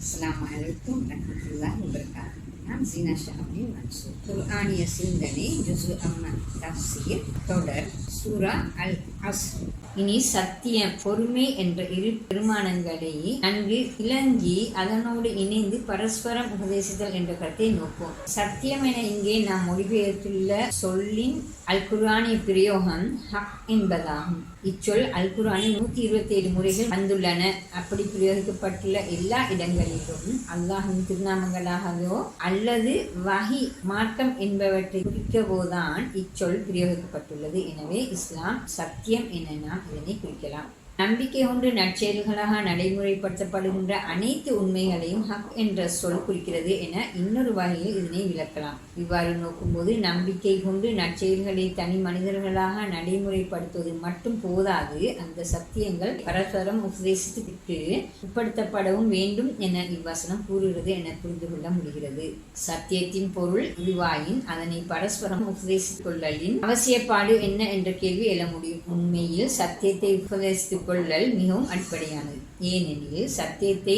அஸ்ஸலாமு அலைக்கும் வரஹ்மத்துல்லாஹி வபரகாத்துஹு. நான் ஜீனா ஷாஹின் மன்சூர். குர்ஆனிய சிந்தனை ஜுஸு அம்மன் தஃப்சீர் தொடர் சூரா அல் அஸ்ர். இனி சத்தியம், பொறுமை என்ற இரு பெருமானங்களை நன்கு இளங்கி அதனோடு இணைந்து பரஸ்பரம் உபதேசித்தல் என்ற கருத்தை நோக்கும். சத்தியம் என இங்கே நாம் மொழிபெயர்த்துள்ள சொல்லின் அல் குர்ஆனிய பிரயோகம் ஹக் என்பதாகும். இச்சொல் அல் குர்ஆனில் 127 முறைகள் வந்துள்ளன. அப்படி பிரயோகிக்கப்பட்டுள்ள எல்லா இடங்களிலும் அல்லாஹின் திருநாமங்களாகவோ அல்லது வஹி மார்க்கம் என்பவற்றை குறிக்கவோதான் இச்சொல் பிரயோகிக்கப்பட்டுள்ளது. எனவே இஸ்லாம் சத்தியம் என நாம் இதனை குறிக்கலாம். நம்பிக்கை கொண்டு நற்செயல்களாக நடைமுறைப்படுத்தப்படுகின்ற அனைத்து உண்மைகளையும் ஹக் என்ற சொல் குறிக்கிறது என இன்னொரு வகையில் இதனை விளக்கலாம். இவ்வாறு நோக்கும்போது நம்பிக்கை கொண்டு நற்செயல்களை தனி மனிதர்களாக நடைமுறைப்படுத்துவது மட்டும் போதாது, அந்த சத்தியங்கள் பரஸ்பரம் உபதேசத்திற்கு உட்படுத்தப்படவும் வேண்டும் என இவ்வசனம் கூறுகிறது என புரிந்து கொள்ள முடிகிறது. சத்தியத்தின் பொருள் இதுவாயின் அதனை பரஸ்பரம் உபதேசித்துக் கொள்ளலின் அவசியப்பாடு என்ன என்ற கேள்வி எழ முடியும். உண்மையில் சத்தியத்தை உபதேசித்துக் கொள்ளல் மிகவும் அடிப்படையானது. ஏனெனில் சத்தியத்தை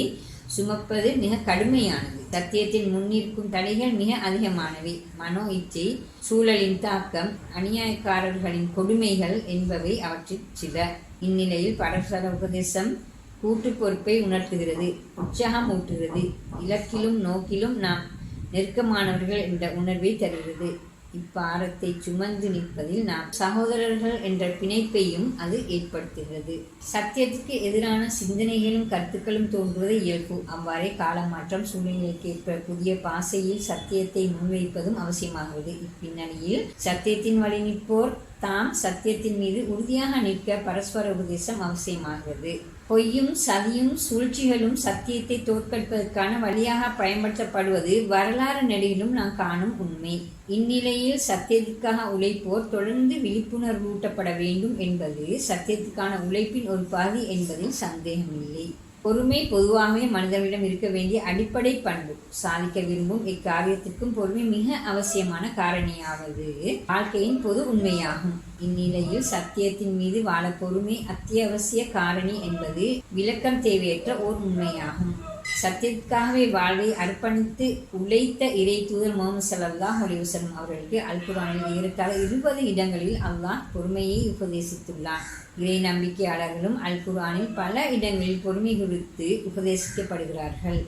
சுமப்பது மிக கடுமையானது. சத்தியத்தின் முன்னிற்கும் தடைகள் மிக அதிகமானவை. மனோ இச்சை, சூழலின் தாக்கம், அநியாயக்காரர்களின் கொடுமைகள் என்பவை அவற்றில் சில. இந்நிலையில் பரஸ்பர உபதேசம் கூட்டு பொறுப்பை உணர்த்துகிறது, உற்சாகம் ஊட்டுகிறது, இலக்கிலும் நோக்கிலும் நாம் நெருக்கமானவர்கள் என்ற உணர்வை தருகிறது. இப்பாரத்தை சுமந்து நிற்பதில் நாம் சகோதரர்கள் என்ற பிணைப்பையும் அது ஏற்படுத்துகிறது. சத்தியத்துக்கு எதிரான சிந்தனைகளும் கருத்துக்களும் தோன்றுவது இயல்பு. அவ்வாறே காலமாற்றம் சூழ்நிலைக்கேற்ப புதிய பாசையில் சத்தியத்தை முன்வைப்பதும் அவசியமாகிறது. இப்பின்னணியில் சத்தியத்தின் வழி நிற்போர் தாம் சத்தியத்தின் மீது உறுதியாக நிற்க பரஸ்பர உபதேசம் அவசியமாகிறது. பொய்யும் சதியும் சூழ்ச்சிகளும் சத்தியத்தை தோற்கடிப்பதற்கான வழியாக பயன்படுத்தப்படுவது வரலாறு நெடுகிலும் நாம் காணும் உண்மை. இந்நிலையில் சத்தியத்திற்காக உழைப்போர் தொடர்ந்து விழிப்புணர்வூட்டப்பட வேண்டும் என்பது சத்தியத்துக்கான உழைப்பின் ஒரு பாதி என்பதில் சந்தேகமில்லை. பொறுமை பொதுவாகவே மனிதனிடம் இருக்க வேண்டிய அடிப்படை பண்பு. சாதிக்க விரும்பும் இக்காரியத்திற்கும் பொறுமை மிக அவசியமான காரணியாவது வாழ்க்கையின் பொது உண்மையாகும். இந்நிலையில் சத்தியத்தின் மீது வாழ பொறுமை அத்தியாவசிய காரணி என்பது விளக்கம் தேவையற்ற ஓர் உண்மையாகும். சத்தியத்துக்காகவே வாழ்வை அர்ப்பணித்து உழைத்த இறை தூதர் முஹம்மது ஸல்லல்லாஹு அலைஹி வஸல்லம் அவர்களுக்கு அல் குர்ஆனில் ஏறத்தாழ 20 இடங்களில் அல்லாஹ் பொறுமையை உபதேசித்துள்ளான். இறை நம்பிக்கையாளர்களும் அல் குர்ஆனில் பல இடங்களில் பொறுமை குறித்து உபதேசிக்கப்படுகிறார்கள்.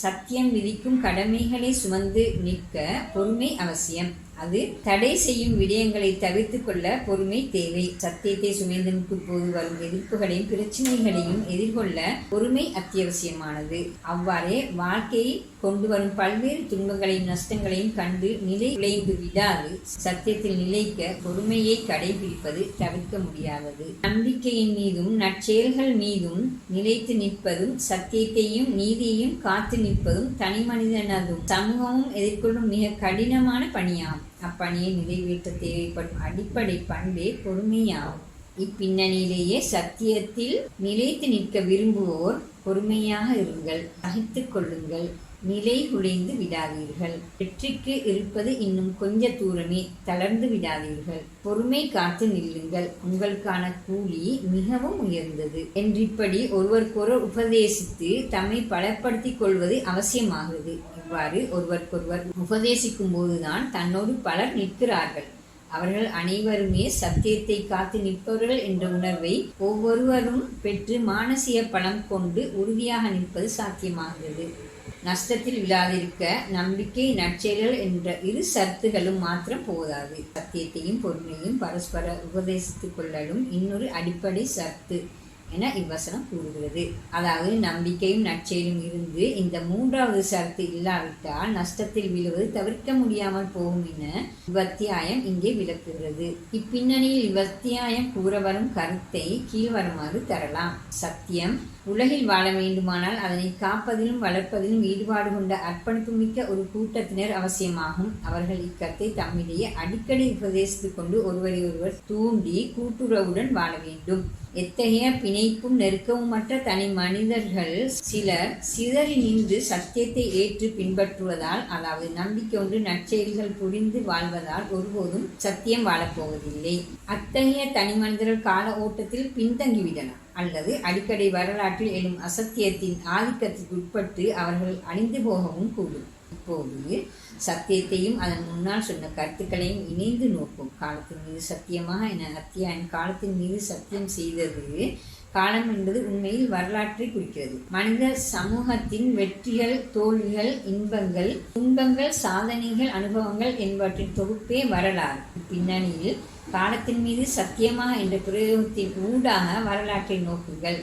சத்தியம் விதிக்கும் கடமைகளை சுமந்து நிற்க பொறுமை அவசியம். அது தடை செய்யும் விடயங்களை தவிர்த்து கொள்ள பொறுமை தேவை. சத்தியத்தை சுமந்து நிற்கும் போது வரும் எதிர்ப்புகளையும் பிரச்சனைகளையும் எதிர்கொள்ள பொறுமை அத்தியாவசியமானது. அவ்வாறே வாழ்க்கையை கொண்டு வரும் பல்வேறு துன்பங்களையும் நஷ்டங்களையும் கண்டு நிலை விளைந்து விடாது சத்தியத்தில் நிலைக்க பொறுமையை கடைபிடிப்பது தவிர்க்க முடியாதது. நம்பிக்கையின் மீதும் நற்செயல்கள் மீதும் நிலைத்து நிற்பதும் சத்தியத்தையும் நீதியையும் காத்து நிற்பதும் தனி மனிதனதும் சமூகமும் எதிர்கொள்ளும் மிக கடினமான பணியாகும். அப்பணியை நிறைவேற்ற தேவைப்படும் அடிப்படை பண்பே பொறுமையாகும். இப்பின்னணியிலேயே சத்தியத்தில் நிலைத்து நிற்க விரும்புவோர் பொறுமையாக இருங்கள், சகித்துக் கொள்ளுங்கள், நிலை குலைந்து விடாதீர்கள். வெற்றிக்கு இருப்பது இன்னும் கொஞ்ச தூரமே, தளர்ந்து விடாதீர்கள், பொறுமை காத்து நில்லுங்கள், உங்களுக்கான கூலி மிகவும் உயர்ந்தது என்றிப்படி ஒருவருக்கொருவர் உபதேசித்து தம்மை பலப்படுத்திக் கொள்வது அவசியமாகிறது. இவ்வாறு ஒருவருக்கொருவர் உபதேசிக்கும் போதுதான் தன்னோடு பலர் நிற்கிறார்கள். அவர்கள் அனைவருமே சத்தியத்தை காத்து நிற்பவர்கள் என்ற உணர்வை ஒவ்வொருவரும் பெற்று மானசீக பலம் கொண்டு உறுதியாக நிற்பது சாத்தியமாகிறது. நஷ்டத்தில் விழாதிருக்க நம்பிக்கை நற்செயல்கள் என்ற இரு சர்த்துகளும் மாத்திரம் போதாது. சத்தியத்தையும் பொறுமையும் பரஸ்பர உபதேசித்துக் கொள்ளலும் இன்னொரு அடிப்படை சர்த்து என இவ்வசனம் கூறுகிறது. அதாவது நம்பிக்கையும் நற்செயலும் இருந்து இந்த மூன்றாவது சர்த்து இல்லாவிட்டால் நஷ்டத்தில் விழுவது தவிர்க்க முடியாமல் போகும் என இவ்வத்தியாயம் இங்கே விளக்குகிறது. இப்பின்னணியில் இவ்வத்தியாயம் கூற வரும் கருத்தை கீழ்வருமாறு தரலாம். சத்தியம் உலகில் வாழ வேண்டுமானால் அதனை காப்பதிலும் வளர்ப்பதிலும் ஈடுபாடு கொண்ட அர்ப்பணிப்பு மிக்க ஒரு கூட்டத்தினர் அவசியமாகும். அவர்கள் இக்கருத்தை தம்மிடையே அடிக்கடி உபதேசித்துக் கொண்டு ஒருவரை ஒருவர் தூண்டி கூட்டுறவுடன் வாழ வேண்டும். எத்தகைய பிணைப்பும் நெருக்கமுமற்ற தனி மனிதர்கள் சிலர் சிதறி நின்று சத்தியத்தை ஏற்று பின்பற்றுவதால், அதாவது நம்பிக்கை ஒன்று நற்செயல்கள் புரிந்து வாழ்வதால் ஒருபோதும் சத்தியம் வாழப்போவதில்லை. அத்தகைய தனி மனிதர்கள் கால ஓட்டத்தில் பின்தங்கிவிடலாம். அல்லது அடிக்கடி வரலாற்றில் எழும் அசத்தியத்தின் ஆதிக்கத்திற்கு உட்பட்டு அவர்கள் அழிந்து போகவும் கூடும். இப்போது சத்தியத்தையும் அதன் முன்னால் சொன்ன கருத்துக்களையும் இணைந்து நோக்கும். காலத்தின் மீது சத்தியமாக என அத்தியாயம் காலத்தின் மீது சத்தியம் செய்தது. காலம் என்பது உண்மையில் வரலாற்றை குறிக்கிறது. மனித சமூகத்தின் வெற்றிகள், தோல்விகள், இன்பங்கள், துன்பங்கள், சாதனைகள், அனுபவங்கள் என்பவற்றின் தொகுப்பே வரலாறு. பின்னணியில் காலத்தின் மீது சத்தியமாக என்ற பிரயோகத்தின் ஊடாக வரலாற்றை நோக்குங்கள்,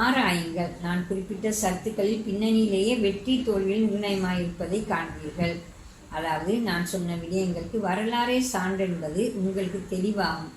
ஆராயுங்கள். நான் குறிப்பிட்ட சத்துக்களில் பின்னணியிலேயே வெற்றி தோல்வியில் நிர்ணயமாயிருப்பதை காண்பீர்கள். அதாவது நான் சொன்ன விடயங்களுக்கு வரலாறே சான்றென்பது உங்களுக்கு தெளிவாகும்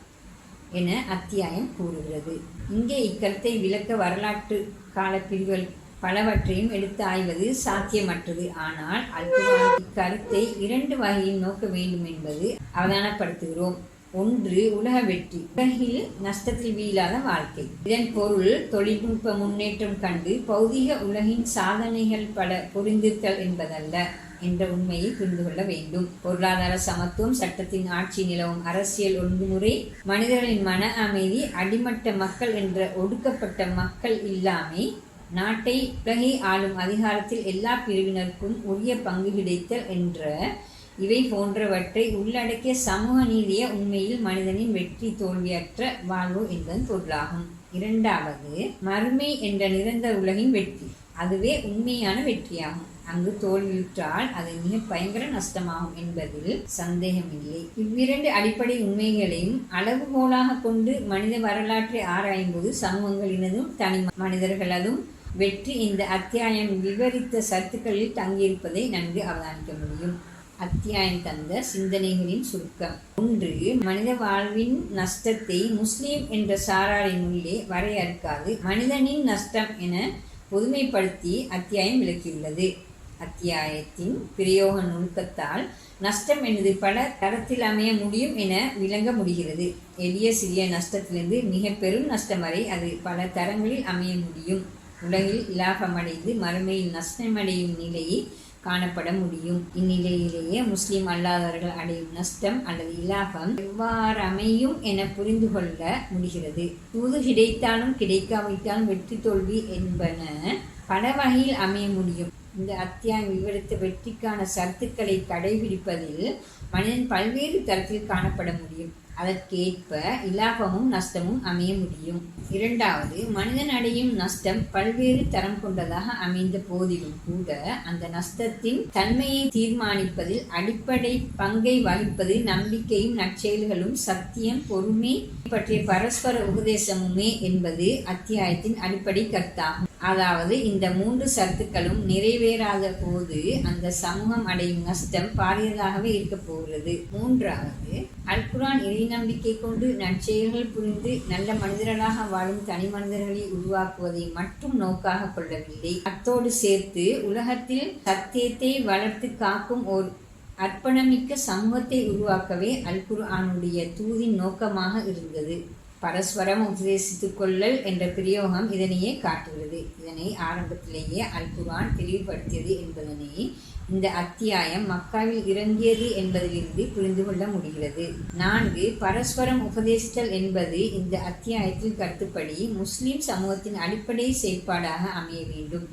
என அத்தியாயம் கூறுகிறது. இங்கே இக்கருத்தை விளக்க வரலாற்று காலப்பிரிவுகள் பலவற்றையும் எடுத்து ஆய்வது சாத்தியமற்றது. ஆனால் அல்குர்ஆன் இக்கருத்தை 2 வகையில் நோக்க வேண்டும் என்பது அவதானப்படுத்துகிறோம். ஒன்று, உலக வெற்றி, உலகில் நஷ்டத்தில் வீழாத வாழ்க்கை. இதன் பொருள் தொழில்நுட்ப முன்னேற்றம் கண்டு பௌதிக உலகின் சாதனைகள் பல பொருந்திருத்தல் என்பதல்ல என்ற உண்மையை புரிந்து கொள்ள வேண்டும். பொருளாதார சமத்துவம், சட்டத்தின் ஆட்சி நிலவும் அரசியல் ஒழுங்குமுறை, மனிதர்களின் மன அமைதி, அடிமட்ட மக்கள் என்ற ஒடுக்கப்பட்ட மக்கள் இல்லாமை, நாட்டை உலகை ஆளும் அதிகாரத்தில் எல்லா பிரிவினருக்கும் உரிய பங்கு கிடைத்தல் என்ற இவை போன்றவற்றை உள்ளடக்கிய சமூக நீதிய உண்மையில் மனிதனின் வெற்றி தோல்வியற்ற வாழ்வு என்பதன் பொருளாகும். 2வது, மறுமை என்ற நிரந்தர உலகின் வெற்றி. அதுவே உண்மையான வெற்றியாகும். அங்கு தோல்வியுற்றால் அது மிக பயங்கர நஷ்டமாகும் என்பதில் சந்தேகமில்லை. இவ்விரண்டு அடிப்படை உண்மைகளையும் அளவுகோலாக கொண்டு மனித வரலாற்றை ஆராயும் போது சமூகங்களினதும் தனி மனிதர்களதும் வெற்றி இந்த அத்தியாயம் விவரித்த சத்துக்களில் தங்கியிருப்பதை நன்கு அவதானிக்க முடியும். அத்தியாயம் தந்த சிந்தனைகளின் சுருக்கம். 1. மனித வாழ்வின் நஷ்டத்தை முஸ்லிம் என்ற சாராரின் உள்ளே வரையறுக்காது மனிதனின் நஷ்டம் என பொதுமைப்படுத்தி அத்தியாயம் விளக்கியுள்ளது. அத்தியாயத்தின் பிரயோக நுணுக்கத்தால் நஷ்டம் என்பது பல தரத்தில் அமைய முடியும் என விளங்க முடிகிறது. எளிய சிறிய நஷ்டத்திலிருந்து மிக பெரும் நஷ்டம் வரை அது பல தரங்களில் அமைய முடியும். உலகில் இலாபமடைந்து மறுமையில் நஷ்டமடையும் நிலையை காணப்பட முடியும். இந்நிலையிலேயே முஸ்லிம் அல்லாதவர்கள் அடையும் நஷ்டம் அல்லது இலாபம் எவ்வாறு அமையும் என புரிந்து கொள்ள முடிகிறது. தூது கிடைத்தாலும் கிடைக்காவிட்டாலும் வெற்றி தோல்வி என்பன பல வகையில் அமைய முடியும். இந்த அத்தியாயம் விவரித்த வெற்றிக்கான சரத்துக்களை கடைபிடிப்பதில் மனிதன் பல்வேறு தரத்தில் காணப்பட முடியும். அதற்கேற்ப இலாபமும் நஷ்டமும் அமைய முடியும். 2வது, மனிதன் அடையும் நஷ்டம் பல்வேறு தரம் கொண்டதாக அமைந்த போதிலும் கூட அந்த நஷ்டத்தின் தன்மையை தீர்மானிப்பதில் அடிப்படை பங்கை வகிப்பது நம்பிக்கையும் நற்செயல்களும் சத்தியம், பொறுமை பற்றிய பரஸ்பர உபதேசமுமே என்பது அத்தியாயத்தின் அடிப்படை கருத்தாகும். அதாவது இந்த 3 சரத்துக்களும் நிறைவேறாத போது அந்த சமூகம் அடையும் நஷ்டம் பாரியதாகவே இருக்க போகிறது. 3வது, அல்குர்ஆன் இறை நம்பிக்கை கொண்டு நற்செயல்கள் புரிந்து நல்ல மனிதர்களாக வாழும் தனி மனிதர்களை உருவாக்குவதை மட்டும் நோக்காக கொள்ளவில்லை. அத்தோடு சேர்த்து உலகத்தில் சத்தியத்தை வளர்த்து காக்கும் ஓர் அர்ப்பணமிக்க சமூகத்தை உருவாக்கவே அல்குர்ஆனுடைய தூதின் நோக்கமாக இருந்தது. பரஸ்பரம் உபதேசித்துக் கொள்ளல் என்ற பிரயோகம் இதனையே காட்டுகிறது. இதனை ஆரம்பத்திலேயே அல்குர்ஆன் தெளிவுபடுத்தியது என்பதனை இந்த அத்தியாயம் மக்காவில் இறங்கியது என்பதிலிருந்து புரிந்து கொள்ள முடிகிறது. 4. பரஸ்பரம் உபதேசித்தல் என்பது இந்த அத்தியாயத்தில் கருத்துப்படி முஸ்லிம் சமூகத்தின் அடிப்படை செயற்பாடாக அமைய வேண்டும்.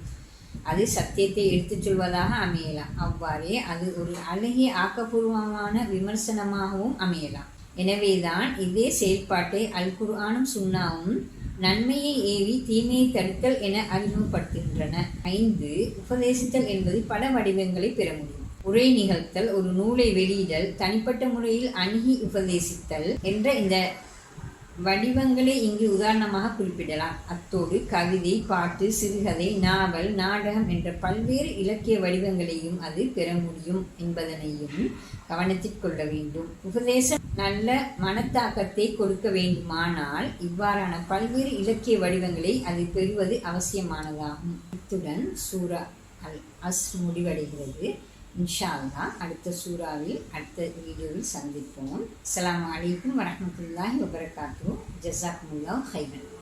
அது சத்தியத்தை எடுத்துச் சொல்வதாக அமையலாம். அவ்வாறே அது ஒரு அழகிய ஆக்கப்பூர்வமான விமர்சனமாகவும் அமையலாம். எனவேதான் இதே செயல்பாட்டை அல்குர்ஆனும் சுன்னாவும் நன்மையை ஏவி தீமையை தடுத்தல் என அறிமுகப்படுத்துகின்றன. 5. உபதேசித்தல் என்பது பல வடிவங்களை பெற முடியும். உரை நிகழ்த்தல், ஒரு நூலை வெளியிடல், தனிப்பட்ட முறையில் அணுகி உபதேசித்தல் என்ற இந்த வடிவங்களை இங்கு உதாரணமாக குறிப்பிடலாம். அத்தோடு கவிதை, பாட்டு, சிறுகதை, நாவல், நாடகம் என்ற பல்வேறு இலக்கிய வடிவங்களையும் அது பெற முடியும் என்பதனையும் கவனத்தில் கொள்ள வேண்டும். உபதேசம் நல்ல மனத்தாக்கத்தை கொடுக்க வேண்டுமானால் இவ்வாறான பல்வேறு இலக்கிய வடிவங்களை அது பெறுவது அவசியமானதாகும். இத்துடன் சூரா அல் அஸ் முடிவடைகிறது. இன்ஷா அல்லாஹ் அடுத்த சூறாவில் அடுத்த வீடியோவில் சந்திப்போம். அஸ்ஸலாமு அலைக்கும் வரஹ்மத்துல்லாஹி வபரகாத்துஹு. ஜஸாக்குமுல்லாஹு ஹைரன்.